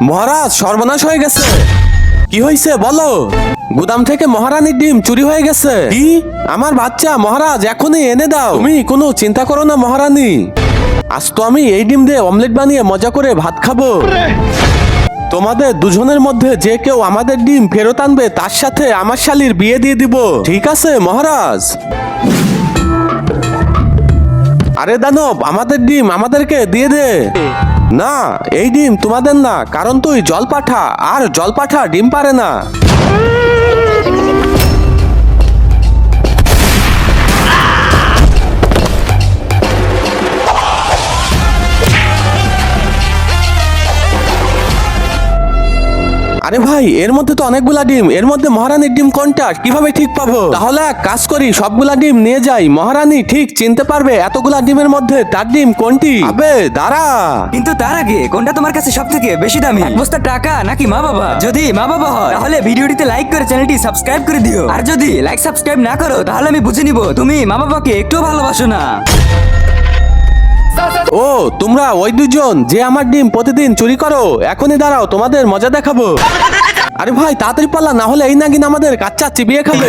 মহারাজ, সর্বনাশ হয়ে গেছে। কি হয়েছে বলো? গুদাম থেকে মহারানীর ডিম চুরি হয়ে গেছে। কি? আমার বাচ্চা? মহারাজ, এখনই এনে দাও। তুমি কোনো চিন্তা করো না মহারানী, আজ তো আমি এই ডিম দিয়ে অমলেট বানিয়ে মজা করে ভাত খাবো। তোমাদের দুজনের মধ্যে যে কেউ আমাদের ডিম ফেরত আনবে তার সাথে আমার শালীর বিয়ে দিয়ে দিব। ঠিক আছে মহারাজ? আরে দানব, আমাদের ডিম আমাদেরকে দিয়ে দে। না, এই ডিম তোমাদের না, কারণ তুই জল পাঠা, আর জল পাঠা ডিম পারে না। আরে ভাই, এর মধ্যে তো অনেকগুলা ডিম, এর মধ্যে মহারানীর ডিম কোনটা কিভাবে ঠিক পাবো? তাহলে এক কাজ করি, সবগুলা ডিম নিয়ে যাই, মহারানী ঠিক চিনতে পারবে এতগুলা ডিমের মধ্যে তার ডিম কোনটি। আবে দাঁড়া। কিন্তু তার আগে, কোনটা তোমার কাছে সব থেকে বেশি দামি? এক বস্তা টাকা নাকি মা বাবা? যদি মা বাবা হয় তাহলে ভিডিওটিতে লাইক করে চ্যানেলটি সাবস্ক্রাইব করে দিও। আর যদি লাইক সাবস্ক্রাইব না করো তাহলে আমি বুঝে নিব তুমি মা বাবাকে একটুও ভালোবাসো না। ও, তোমরা ওই দুজন যে আমার ডিম প্রতিদিন চুরি করো, এখনই দাঁড়াও, তোমাদের মজা দেখাবো। আরে ভাই তাড়াতাড়ি পাল্লা, না হলে এই নাগিন আমাদের কাচ্চা চিবিয়ে খাবে।